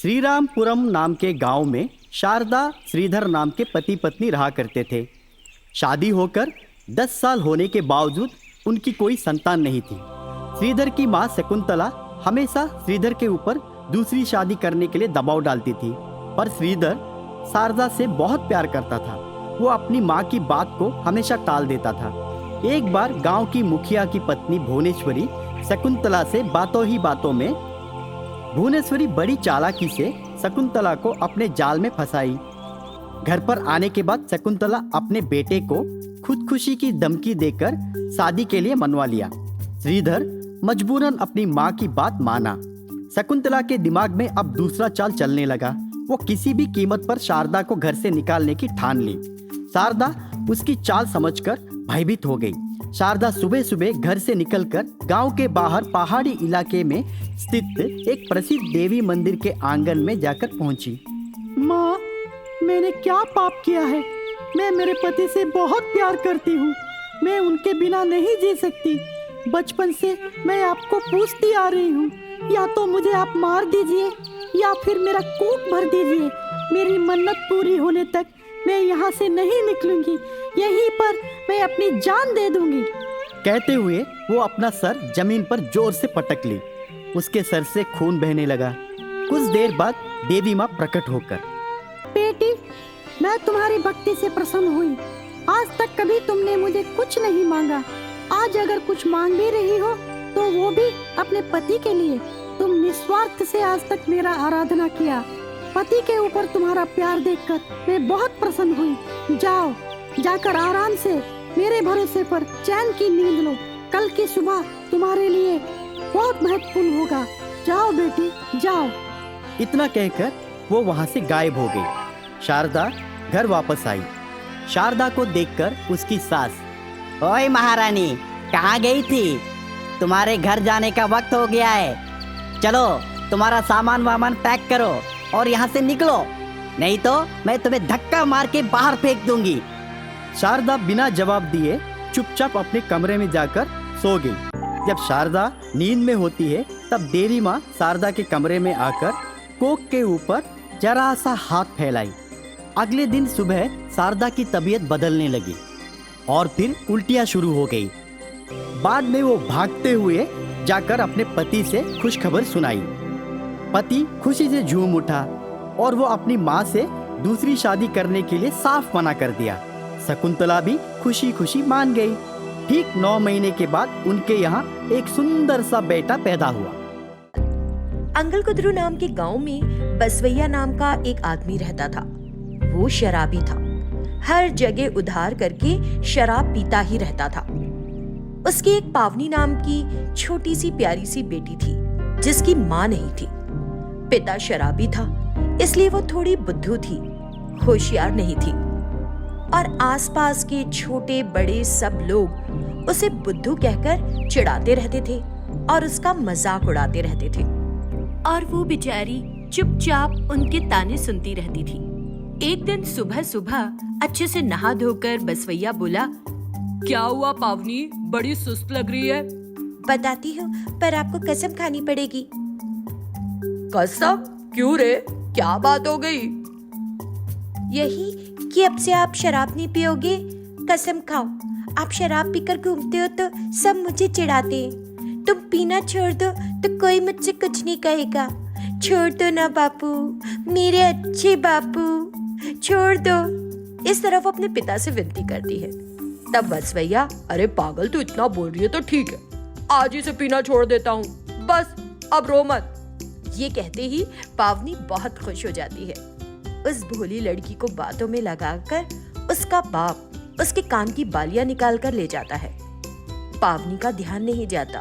श्रीरामपुरम नाम के गांव में शारदा श्रीधर नाम के पति पत्नी रहा करते थे। शादी होकर 10 साल होने के बावजूद उनकी कोई संतान नहीं थी। श्रीधर की माँ शकुंतला हमेशा श्रीधर के ऊपर दूसरी शादी करने के लिए दबाव डालती थी, पर श्रीधर शारदा से बहुत प्यार करता था। वो अपनी माँ की बात को हमेशा टाल देता था। एक बार गांव की मुखिया की पत्नी भुवनेश्वरी शकुंतला से बातों ही बातों में भुवनेश्वरी बड़ी चालाकी से शकुंतला को अपने जाल में फंसाई। घर पर आने के बाद शकुंतला अपने बेटे को खुदकुशी की धमकी देकर शादी के लिए मनवा लिया। श्रीधर मजबूरन अपनी माँ की बात माना। शकुंतला के दिमाग में अब दूसरा चाल चलने लगा। वो किसी भी कीमत पर शारदा को घर से निकालने की ठान ली। शारदा उसकी चाल समझकर भयभीत हो गई। शारदा सुबह सुबह घर से निकलकर गांव के बाहर पहाड़ी इलाके में स्थित एक प्रसिद्ध देवी मंदिर के आंगन में जाकर पहुंची। माँ, मैंने क्या पाप किया है? मैं मेरे पति से बहुत प्यार करती हूँ। मैं उनके बिना नहीं जी सकती। बचपन से मैं आपको पूछती आ रही हूँ, या तो मुझे आप मार दीजिए या फिर मेरा कोख भर दीजिए। मेरी मन्नत पूरी होने तक मैं यहाँ से नहीं निकलूंगी। यहीं पर मैं अपनी जान दे दूंगी। कहते हुए वो अपना सर जमीन पर जोर से पटक ली। उसके सर से खून बहने लगा। कुछ देर बाद देवी माँ प्रकट होकर, बेटी, मैं तुम्हारी भक्ति से प्रसन्न हुई। आज तक कभी तुमने मुझे कुछ नहीं मांगा। आज अगर कुछ मांग भी रही हो तो वो भी अपने पति के लिए। तुम निस्वार्थ से आज तक मेरा आराधना किया। पति के ऊपर तुम्हारा प्यार देखकर मैं बहुत प्रसन्न हुई। जाओ, जाकर आराम से मेरे भरोसे पर चैन की नींद लो। कल की सुबह तुम्हारे लिए बहुत महत्वपूर्ण होगा। जाओ बेटी, जाओ। इतना कहकर वो वहाँ से गायब हो गई। शारदा घर वापस आई। शारदा को देखकर उसकी सास, ओए महारानी, कहाँ गई थी? तुम्हारे घर जाने का वक्त हो गया है। चलो, तुम्हारा सामान वामान पैक करो और यहाँ से निकलो, नहीं तो मैं तुम्हें धक्का मार के बाहर फेंक दूंगी। शारदा बिना जवाब दिए चुपचाप अपने कमरे में जाकर सो गई। जब शारदा नींद में होती है तब देवी माँ शारदा के कमरे में आकर कोख के ऊपर जरा सा हाथ फैलाई। अगले दिन सुबह शारदा की तबीयत बदलने लगी और फिर उल्टियाँ शुरू हो गई। बाद में वो भागते हुए जाकर अपने पति से खुशखबर सुनाई। पति खुशी से झूम उठा और वो अपनी माँ से दूसरी शादी करने के लिए साफ मना कर दिया। शकुंतला भी खुशी खुशी मान गई। ठीक 9 महीने के बाद उनके यहाँ एक सुंदर सा बेटा पैदा हुआ। अंगलकुद्रू नाम के गांव में बसवैया नाम का एक आदमी रहता था। वो शराबी था। हर जगह उधार करके शराब पीता ही रहता था। उसकी एक पावनी नाम की छोटी सी प्यारी सी बेटी थी जिसकी माँ नहीं थी। पिता शराबी था, इसलिए वो थोड़ी बुद्धू थी, होशियार नहीं थी। और आसपास के छोटे बड़े सब लोग उसे बुद्धू कहकर चिढ़ाते रहते थे और उसका मजाक उड़ाते रहते थे। और वो बेचारी चुपचाप उनके ताने सुनती रहती थी। एक दिन सुबह सुबह अच्छे से नहा धोकर बसवैया बोला, क्या हुआ पावनी, बड़ी सुस्त लग रही है? बताती हूँ, पर आपको कसम खानी पड़ेगी। कसम? क्यों रे, क्या बात हो गई? यही कि अब से आप शराब नहीं पियोगे। कसम खाओ। आप शराब पीकर घूमते हो तो सब मुझे चिढ़ाते हैं। तुम पीना छोड़ दो तो कोई मुझसे कुछ नहीं कहेगा। छोड़ दो ना बापू, मेरे अच्छे बापू, छोड़ दो। इस तरफ अपने पिता से विनती करती है। तब बसवैया, अरे पागल, तू इतना बोल रही है तो ठीक है, आज ही से पीना छोड़ देता हूँ, बस अब रो मत। ये कहते ही पावनी बहुत खुश हो जाती है। उस भोली लड़की को बातों में लगाकर उसका बाप उसके कान की बालियां निकाल कर ले जाता है। पावनी का ध्यान नहीं जाता।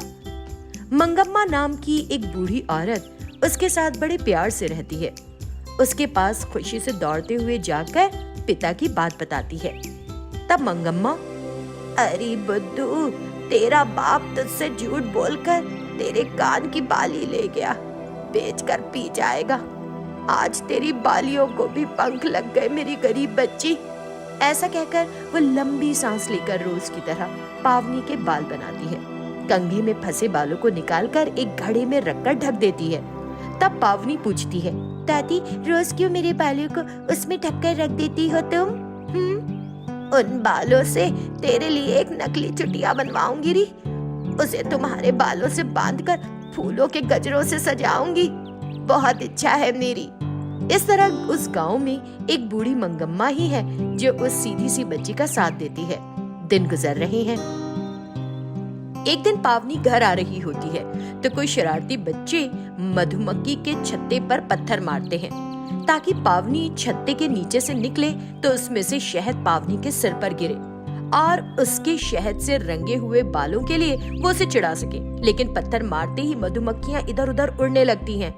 मंगम्मा नाम की एक बूढ़ी औरत उसके साथ बड़े प्यार से रहती है। उसके पास खुशी से दौड़ते हुए जाकर पिता की बात बताती है। तब मंगम्मा, अरे बुद्धू, तेरा बाप तुझसे झूठ बोलकर तेरे कान की बाली ले गया, बेचकर पी जाएगा। आज तेरी बालियों को भी पंख लग गए मेरी गरीब बच्ची। ऐसा कहकर वो लंबी सांस लेकर रोज की तरह पावनी के बाल बनाती है। कंघी में फंसे बालों को निकालकर एक घड़े में रखकर ढक देती है। तब पावनी पूछती है, दादी, रोज क्यों मेरे बालों को उसमें ढककर रख देती हो तुम? उन बालों से तेरे लिए एक नकली चुटिया बनवाऊंगी री। उसे तुम्हारे बालों से बांधकर फूलों के गजरों से सजाऊंगी। बहुत इच्छा है मेरी। इस तरह उस गांव में एक बूढ़ी मंगम्मा ही है जो उस सीधी सी बच्ची का साथ देती है। दिन गुजर रहे हैं। एक दिन पावनी घर आ रही होती है तो कोई शरारती बच्चे मधुमक्खी के छत्ते पर पत्थर मारते हैं ताकि पावनी छत्ते के नीचे से निकले तो उसमें से शहद पावनी के सिर पर गिरे और उसके शहद से रंगे हुए बालों के लिए वो उसे चिढ़ा सके। लेकिन पत्थर मारते ही मधुमक्खियां इधर उधर उड़ने लगती हैं।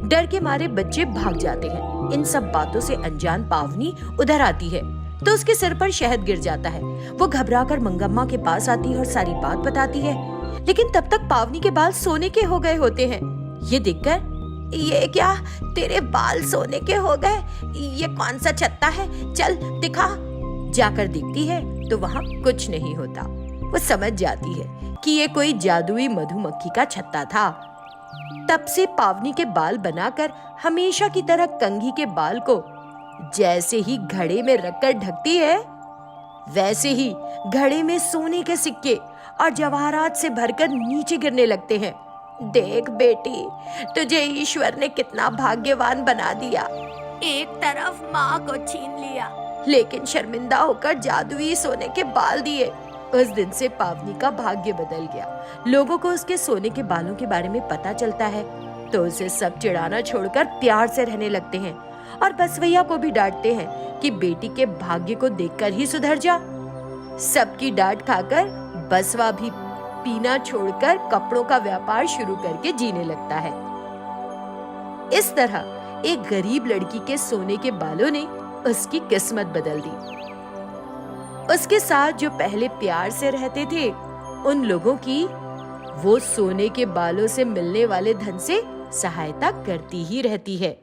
डर के मारे बच्चे भाग जाते हैं। इन सब बातों से अनजान पावनी उधर आती है तो उसके सिर पर शहद गिर जाता है। वो घबराकर मंगम्मा के पास आती है और सारी बात बताती है। लेकिन तब तक पावनी के बाल सोने के हो गए होते हैं। ये देखकर, ये क्या, तेरे बाल सोने के हो गए? ये कौन सा छत्ता है? चल दिखा। जाकर देखती है तो वहाँ कुछ नहीं होता। वो समझ जाती है कि ये कोई जादुई मधुमक्खी का छत्ता था। तब से पावनी के बाल बनाकर हमेशा की तरह कंघी के बाल को जैसे ही घड़े में रखकर ढकती है, वैसे ही घड़े में सोने के सिक्के और जवाहरात से भरकर नीचे गिरने लगते हैं। देख बेटी, तुझे ईश्वर ने कितना भाग्यवान बना दिया। एक तरफ माँ को छीन लिया, लेकिन शर्मिंदा होकर जादुई सोने के बाल दिए। उस दिन से पावनी का भाग्य बदल गया। लोगों को उसके सोने के बालों के बारे में पता चलता है तो उसे सब चिढ़ाना छोड़कर प्यार से रहने लगते हैं और बसवैया को भी डांटते हैं कि बेटी के भाग्य को देखकर ही सुधर जा। सबकी डांट खाकर बसवा भी पीना छोड़कर कपड़ों का व्यापार शुरू करके जीने लगता है। इस तरह एक गरीब लड़की के सोने के बालों ने उसकी किस्मत बदल दी। उसके साथ जो पहले प्यार से रहते थे, उन लोगों की वो सोने के बालों से मिलने वाले धन से सहायता करती ही रहती है।